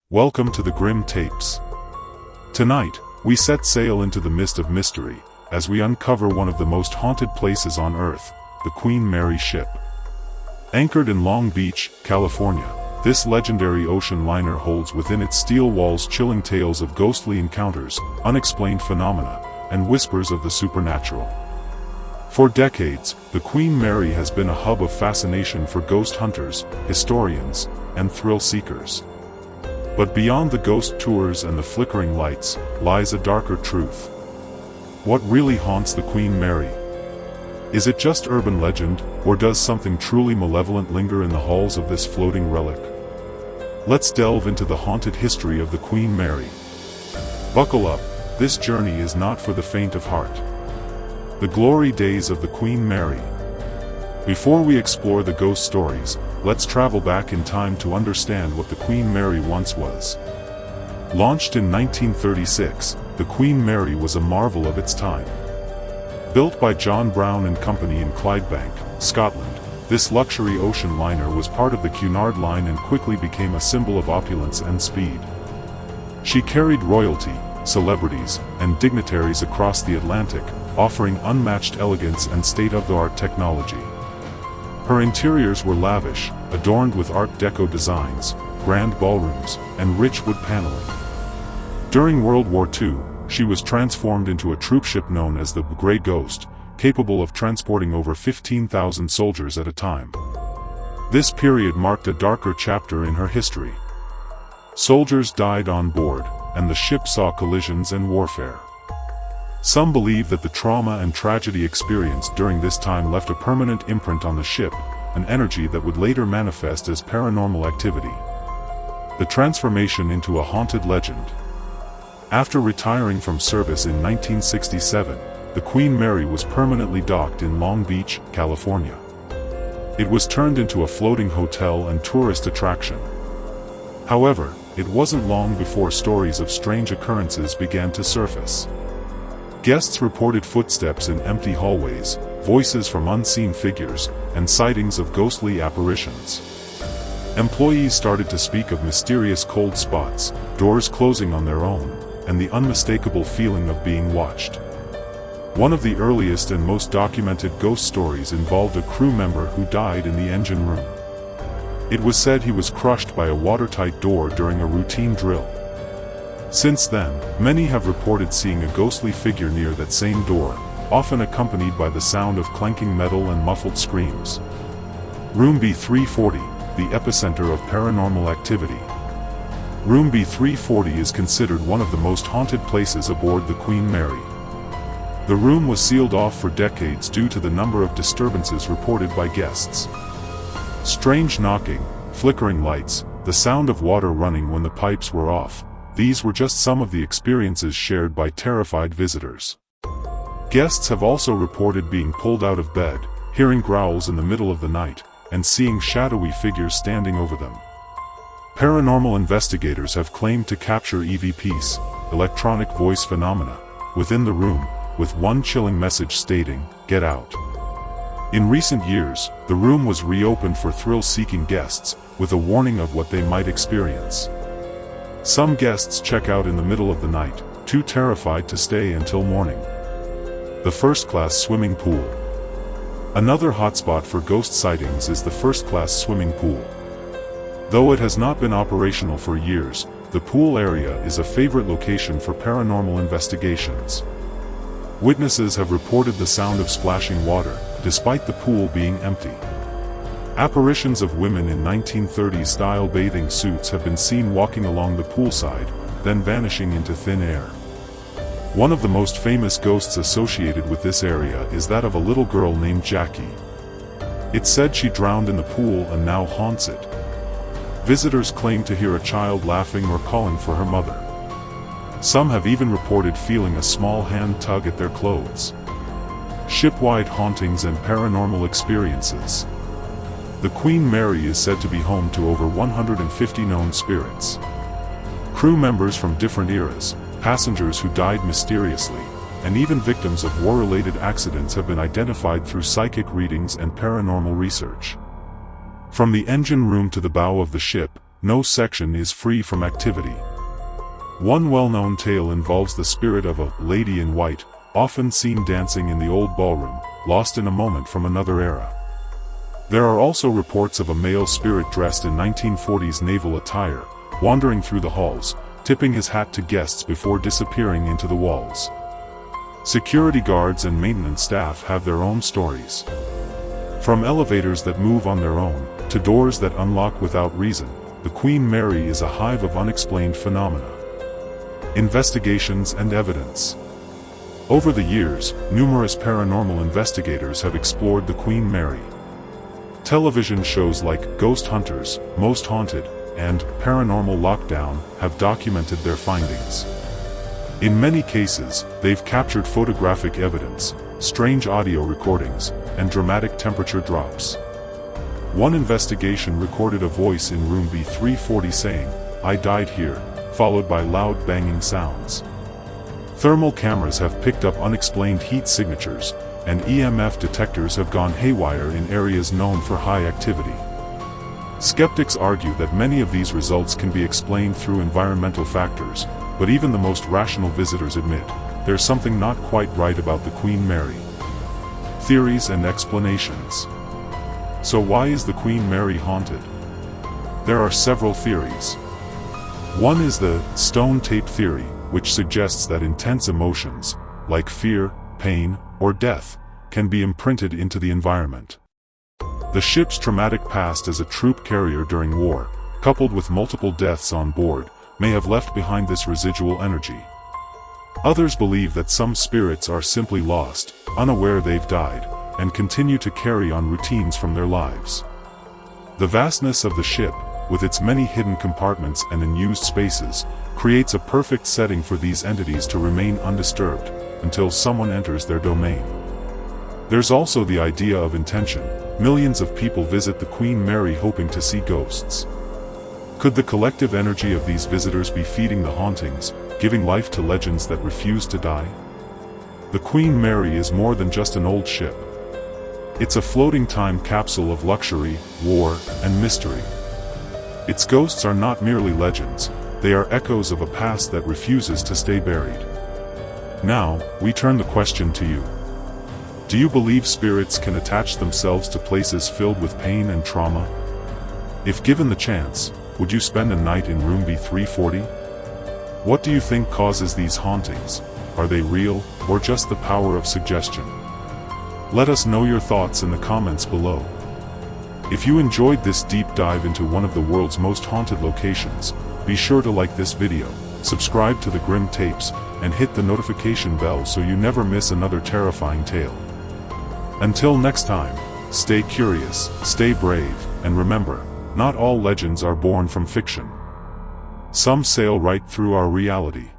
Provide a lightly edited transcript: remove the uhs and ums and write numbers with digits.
Welcome to the Grim Tapes. Tonight, we set sail into the mist of mystery, as we uncover one of the most haunted places on Earth, the Queen Mary ship. Anchored in Long Beach, California, this legendary ocean liner holds within its steel walls chilling tales of ghostly encounters, unexplained phenomena, and whispers of the supernatural. For decades, the Queen Mary has been a hub of fascination for ghost hunters, historians, and thrill seekers. But beyond the ghost tours and the flickering lights, lies a darker truth. What really haunts the Queen Mary? Is it just urban legend, or does something truly malevolent linger in the halls of this floating relic? Let's delve into the haunted history of the Queen Mary. Buckle up, this journey is not for the faint of heart. The glory days of the Queen Mary. Before we explore the ghost stories, let's travel back in time to understand what the Queen Mary once was. Launched in 1936, the Queen Mary was a marvel of its time. Built by John Brown and Company in Clydebank, Scotland, this luxury ocean liner was part of the Cunard Line and quickly became a symbol of opulence and speed. She carried royalty, celebrities, and dignitaries across the Atlantic, offering unmatched elegance and state-of-the-art technology. Her interiors were lavish, adorned with Art Deco designs, grand ballrooms, and rich wood paneling. During World War II, she was transformed into a troopship known as the Grey Ghost, capable of transporting over 15,000 soldiers at a time. This period marked a darker chapter in her history. Soldiers died on board, and the ship saw collisions and warfare. Some believe that the trauma and tragedy experienced during this time left a permanent imprint on the ship, an energy that would later manifest as paranormal activity. The transformation into a haunted legend. After retiring from service in 1967, the Queen Mary was permanently docked in Long Beach, California. It was turned into a floating hotel and tourist attraction. However, it wasn't long before stories of strange occurrences began to surface. Guests reported footsteps in empty hallways, voices from unseen figures, and sightings of ghostly apparitions. Employees started to speak of mysterious cold spots, doors closing on their own, and the unmistakable feeling of being watched. One of the earliest and most documented ghost stories involved a crew member who died in the engine room. It was said he was crushed by a watertight door during a routine drill. Since then, many have reported seeing a ghostly figure near that same door, often accompanied by the sound of clanking metal and muffled screams. Room B340, the epicenter of paranormal activity. Room B340 is considered one of the most haunted places aboard the Queen Mary. The room was sealed off for decades due to the number of disturbances reported by guests. Strange knocking, flickering lights, the sound of water running when the pipes were off. These were just some of the experiences shared by terrified visitors. Guests have also reported being pulled out of bed, hearing growls in the middle of the night, and seeing shadowy figures standing over them. Paranormal investigators have claimed to capture EVPs, electronic voice phenomena, within the room, with one chilling message stating, "Get out." In recent years, the room was reopened for thrill-seeking guests, with a warning of what they might experience. Some guests check out in the middle of the night, too terrified to stay until morning. The first-class swimming pool. Another hotspot for ghost sightings is the first-class swimming pool. Though it has not been operational for years, the pool area is a favorite location for paranormal investigations. Witnesses have reported the sound of splashing water, despite the pool being empty. Apparitions of women in 1930s-style bathing suits have been seen walking along the poolside, then vanishing into thin air. One of the most famous ghosts associated with this area is that of a little girl named Jackie. It's said she drowned in the pool and now haunts it. Visitors claim to hear a child laughing or calling for her mother. Some have even reported feeling a small hand tug at their clothes. Shipwide hauntings and paranormal experiences. The Queen Mary is said to be home to over 150 known spirits. Crew members from different eras, passengers who died mysteriously, and even victims of war-related accidents have been identified through psychic readings and paranormal research. From the engine room to the bow of the ship, no section is free from activity. One well-known tale involves the spirit of a lady in white, often seen dancing in the old ballroom, lost in a moment from another era. There are also reports of a male spirit dressed in 1940s naval attire, wandering through the halls, tipping his hat to guests before disappearing into the walls. Security guards and maintenance staff have their own stories. From elevators that move on their own, to doors that unlock without reason, the Queen Mary is a hive of unexplained phenomena. Investigations and evidence. Over the years, numerous paranormal investigators have explored the Queen Mary. Television shows like Ghost Hunters, Most Haunted, and Paranormal Lockdown have documented their findings. In many cases, they've captured photographic evidence, strange audio recordings, and dramatic temperature drops. One investigation recorded a voice in room B340 saying, "I died here," followed by loud banging sounds. Thermal cameras have picked up unexplained heat signatures, and EMF detectors have gone haywire in areas known for high activity. Skeptics argue that many of these results can be explained through environmental factors, but even the most rational visitors admit, there's something not quite right about the Queen Mary. Theories and explanations. So why is the Queen Mary haunted? There are several theories. One is the stone tape theory, which suggests that intense emotions, like fear, pain, or death, can be imprinted into the environment. The ship's traumatic past as a troop carrier during war, coupled with multiple deaths on board, may have left behind this residual energy. Others believe that some spirits are simply lost, unaware they've died, and continue to carry on routines from their lives. The vastness of the ship, with its many hidden compartments and unused spaces, creates a perfect setting for these entities to remain undisturbed, until someone enters their domain. There's also the idea of intention. Millions of people visit the Queen Mary hoping to see ghosts. Could the collective energy of these visitors be feeding the hauntings, giving life to legends that refuse to die? The Queen Mary is more than just an old ship. It's a floating time capsule of luxury, war, and mystery. Its ghosts are not merely legends, they are echoes of a past that refuses to stay buried. Now, we turn the question to you. Do you believe spirits can attach themselves to places filled with pain and trauma? If given the chance, would you spend a night in room B340? What do you think causes these hauntings? Are they real, or just the power of suggestion? Let us know your thoughts in the comments below. If you enjoyed this deep dive into one of the world's most haunted locations, be sure to like this video, subscribe to the Grim Tapes, and hit the notification bell so you never miss another terrifying tale. Until next time, stay curious, stay brave, and remember, not all legends are born from fiction. Some sail right through our reality.